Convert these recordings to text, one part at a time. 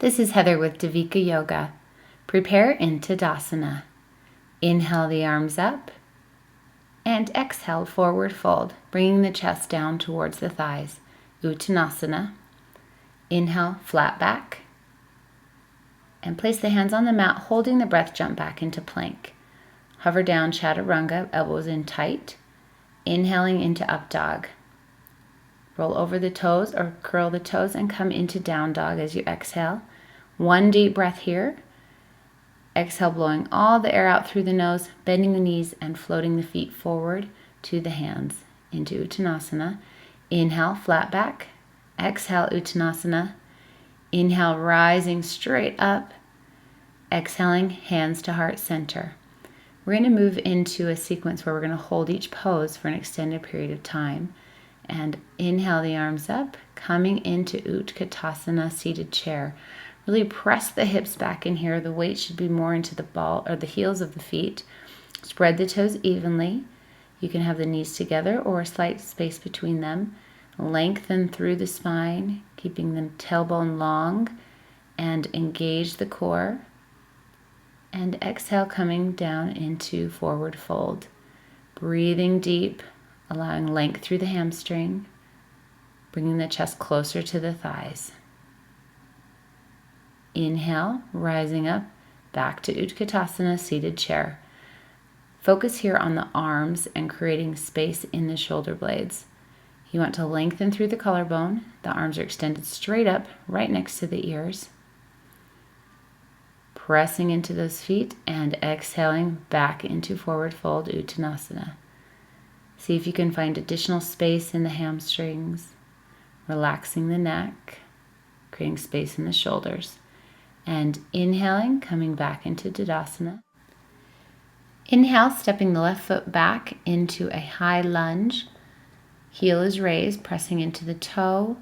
This is Heather with Davika Yoga. Prepare in Tadasana. Inhale the arms up and exhale forward fold, bringing the chest down towards the thighs. Uttanasana. Inhale, flat back. And place the hands on the mat, holding the breath, jump back into plank. Hover down, chaturanga, elbows in tight. Inhaling into up dog. Roll over the toes or curl the toes and come into down dog as you exhale. One deep breath here. Exhale, blowing all the air out through the nose, bending the knees and floating the feet forward to the hands into Uttanasana. Inhale, flat back. Exhale, Uttanasana. Inhale, rising straight up. Exhaling, hands to heart center. We're going to move into a sequence where we're going to hold each pose for an extended period of time. And inhale the arms up, coming into Utkatasana, seated chair. Really press the hips back in here. The weight should be more into the ball or the heels of the feet. Spread the toes evenly. You can have the knees together or a slight space between them. Lengthen through the spine, keeping the tailbone long, and engage the core. And exhale, coming down into forward fold. Breathing deep, allowing length through the hamstring, bringing the chest closer to the thighs. Inhale, rising up, back to Utkatasana, seated chair. Focus here on the arms and creating space in the shoulder blades. You want to lengthen through the collarbone. The arms are extended straight up, right next to the ears. Pressing into those feet and exhaling back into forward fold, Uttanasana. See if you can find additional space in the hamstrings, relaxing the neck, creating space in the shoulders. And inhaling, coming back into Tadasana. Inhale, stepping the left foot back into a high lunge. Heel is raised, pressing into the toe.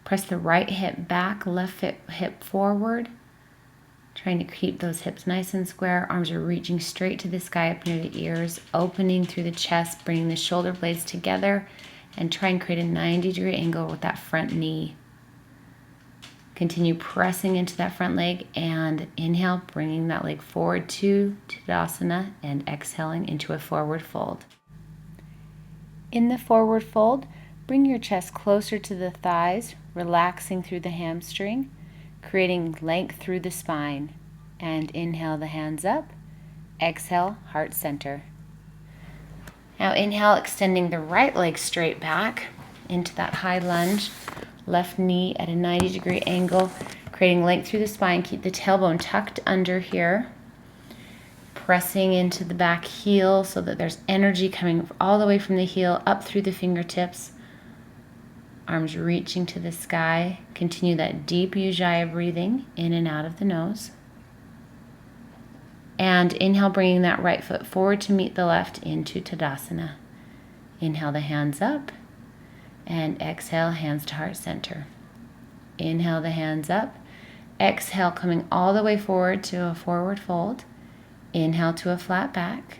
Press the right hip back, left hip forward. Trying to keep those hips nice and square. Arms are reaching straight to the sky up near the ears, opening through the chest, bringing the shoulder blades together, and try and create a 90-degree angle with that front knee. Continue pressing into that front leg and inhale, bringing that leg forward to Tadasana and exhaling into a forward fold. In the forward fold, bring your chest closer to the thighs, relaxing through the hamstring, creating length through the spine. And inhale the hands up, exhale, heart center. Now inhale, extending the right leg straight back into that high lunge. Left knee at a 90-degree angle, creating length through the spine. Keep the tailbone tucked under here. Pressing into the back heel so that there's energy coming all the way from the heel up through the fingertips. Arms reaching to the sky. Continue that deep Ujjayi breathing in and out of the nose. And inhale, bringing that right foot forward to meet the left into Tadasana. Inhale the hands up. And exhale, hands to heart center. Inhale the hands up. Exhale, coming all the way forward to a forward fold. Inhale to a flat back.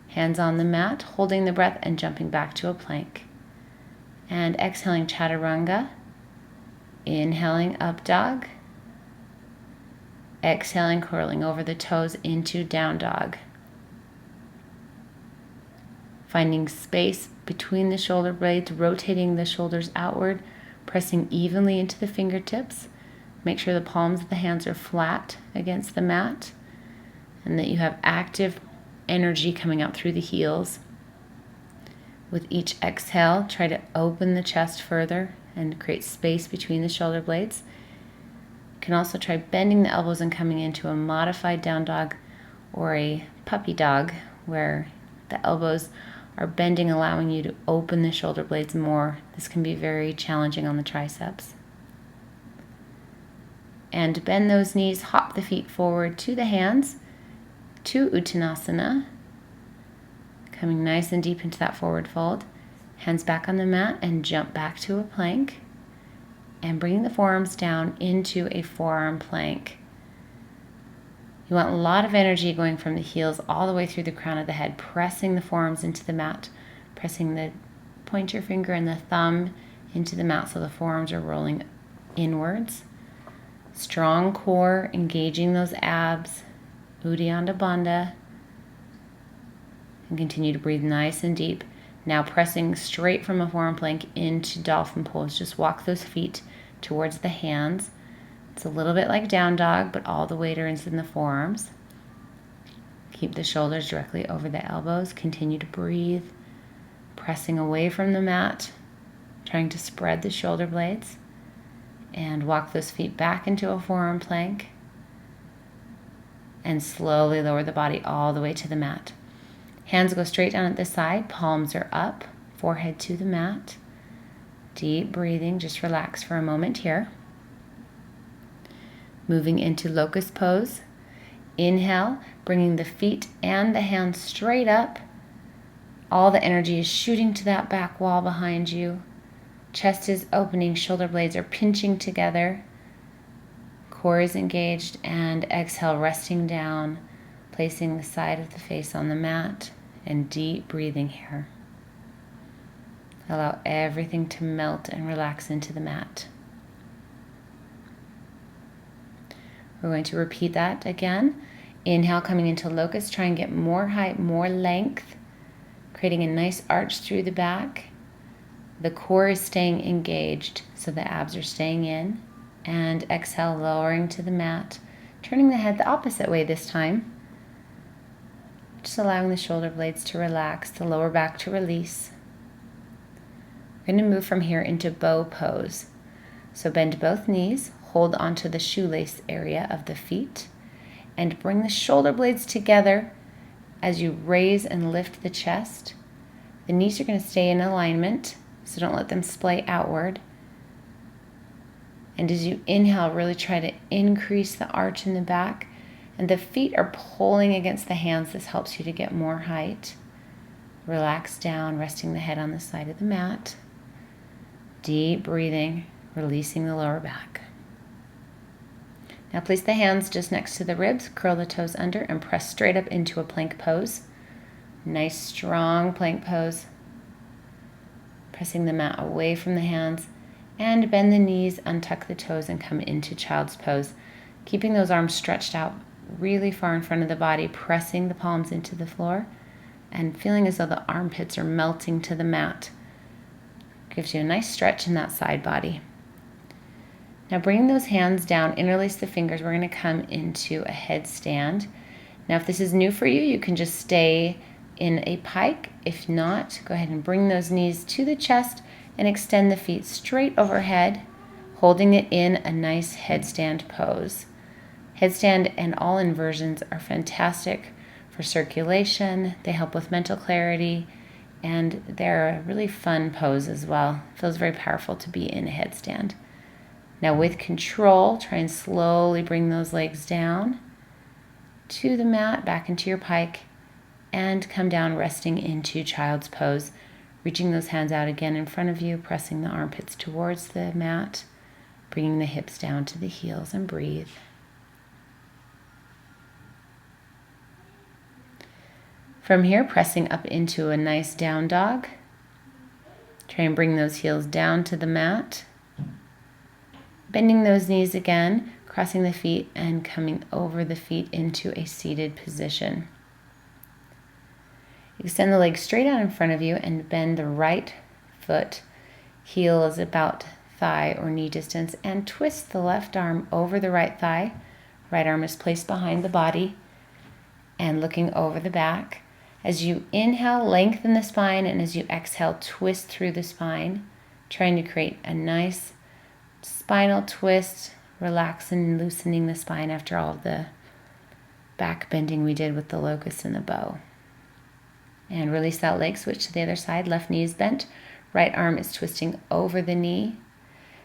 Hands on the mat, holding the breath and jumping back to a plank. And exhaling, chaturanga. Inhaling, up dog. Exhaling, curling over the toes into down dog. Finding space between the shoulder blades, rotating the shoulders outward, pressing evenly into the fingertips. Make sure the palms of the hands are flat against the mat and that you have active energy coming out through the heels. With each exhale, try to open the chest further and create space between the shoulder blades. You can also try bending the elbows and coming into a modified down dog or a puppy dog where the elbows are bending, allowing you to open the shoulder blades more. This can be very challenging on the triceps. And bend those knees, hop the feet forward to the hands, to Uttanasana. Coming nice and deep into that forward fold. Hands back on the mat and jump back to a plank. And bringing the forearms down into a forearm plank. You want a lot of energy going from the heels all the way through the crown of the head, pressing the forearms into the mat, pressing the pointer finger and the thumb into the mat so the forearms are rolling inwards. Strong core, engaging those abs, Uddiyana Bandha. And continue to breathe nice and deep. Now pressing straight from a forearm plank into dolphin pose. Just walk those feet towards the hands. It's a little bit like down dog, but all the weight is in the forearms. Keep the shoulders directly over the elbows. Continue to breathe. Pressing away from the mat. Trying to spread the shoulder blades. And walk those feet back into a forearm plank. And slowly lower the body all the way to the mat. Hands go straight down at the side, palms are up, forehead to the mat. Deep breathing, just relax for a moment here. Moving into locust pose. Inhale, bringing the feet and the hands straight up. All the energy is shooting to that back wall behind you. Chest is opening, shoulder blades are pinching together. Core is engaged, and exhale, resting down, placing the side of the face on the mat. And deep breathing here. Allow everything to melt and relax into the mat. We're going to repeat that again. Inhale, coming into locust. Try and get more height, more length, creating a nice arch through the back. The core is staying engaged, so the abs are staying in. And exhale, lowering to the mat, turning the head the opposite way this time. Just allowing the shoulder blades to relax, the lower back to release. We're going to move from here into bow pose. So bend both knees, hold onto the shoelace area of the feet, and bring the shoulder blades together as you raise and lift the chest. The knees are going to stay in alignment, so don't let them splay outward. And as you inhale, really try to increase the arch in the back. And the feet are pulling against the hands. This helps you to get more height. Relax down, resting the head on the side of the mat. Deep breathing, releasing the lower back. Now place the hands just next to the ribs, curl the toes under, and press straight up into a plank pose. Nice, strong plank pose. Pressing the mat away from the hands. And bend the knees, untuck the toes, and come into child's pose. Keeping those arms stretched out really far in front of the body, pressing the palms into the floor and feeling as though the armpits are melting to the mat. Gives you a nice stretch in that side body. Now bringing those hands down, interlace the fingers. We're going to come into a headstand. Now if this is new for you, you can just stay in a pike. If not, go ahead and bring those knees to the chest and extend the feet straight overhead, holding it in a nice headstand pose. Headstand and all inversions are fantastic for circulation. They help with mental clarity, and they're a really fun pose as well. It feels very powerful to be in a headstand. Now with control, try and slowly bring those legs down to the mat, back into your pike, and come down resting into child's pose. Reaching those hands out again in front of you, pressing the armpits towards the mat, bringing the hips down to the heels, and breathe. From here, pressing up into a nice down dog. Try and bring those heels down to the mat. Bending those knees again, crossing the feet and coming over the feet into a seated position. Extend the legs straight out in front of you and bend the right foot. Heel is about thigh or knee distance, and twist the left arm over the right thigh. Right arm is placed behind the body and looking over the back. As you inhale, lengthen the spine, and as you exhale, twist through the spine, trying to create a nice spinal twist, relaxing and loosening the spine after all of the back bending we did with the locust and the bow. And release that leg, switch to the other side. Left knee is bent, right arm is twisting over the knee.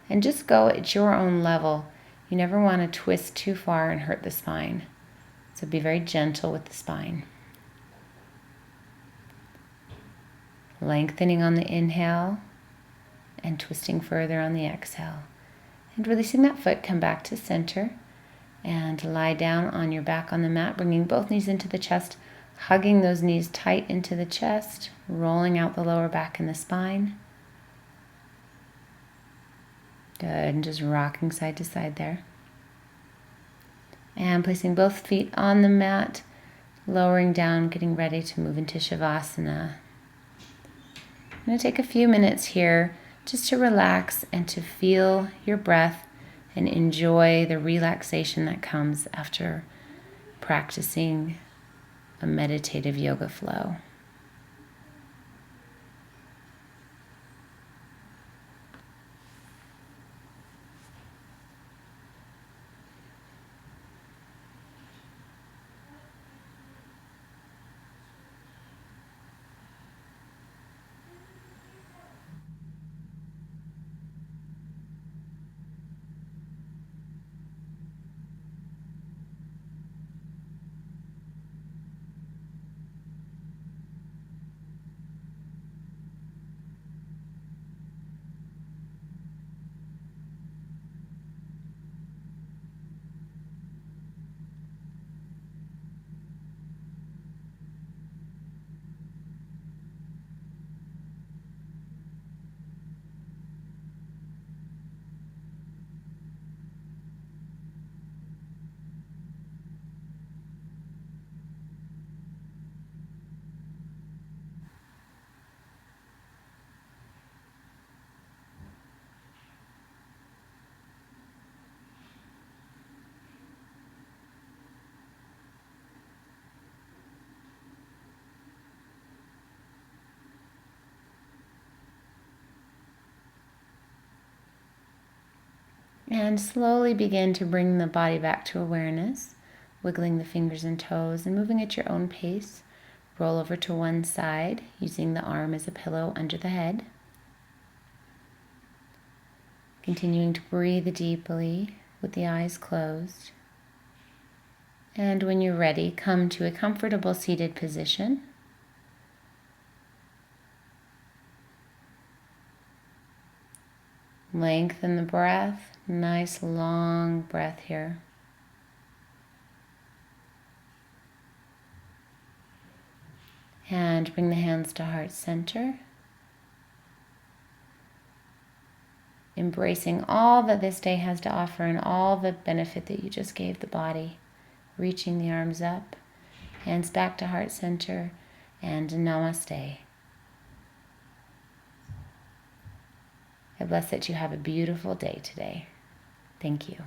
And just go at your own level. You never want to twist too far and hurt the spine. So be very gentle with the spine. Lengthening on the inhale and twisting further on the exhale. And releasing that foot, come back to center and lie down on your back on the mat, bringing both knees into the chest, hugging those knees tight into the chest, rolling out the lower back and the spine. Good, and just rocking side to side there. And placing both feet on the mat, lowering down, getting ready to move into Shavasana. I'm going to take a few minutes here just to relax and to feel your breath and enjoy the relaxation that comes after practicing a meditative yoga flow. And slowly begin to bring the body back to awareness, wiggling the fingers and toes and moving at your own pace. Roll over to one side, using the arm as a pillow under the head. Continuing to breathe deeply with the eyes closed. And when you're ready, come to a comfortable seated position. Lengthen the breath. Nice long breath here. And bring the hands to heart center. Embracing all that this day has to offer and all the benefit that you just gave the body. Reaching the arms up, hands back to heart center, and Namaste. I bless that you have a beautiful day today. Thank you.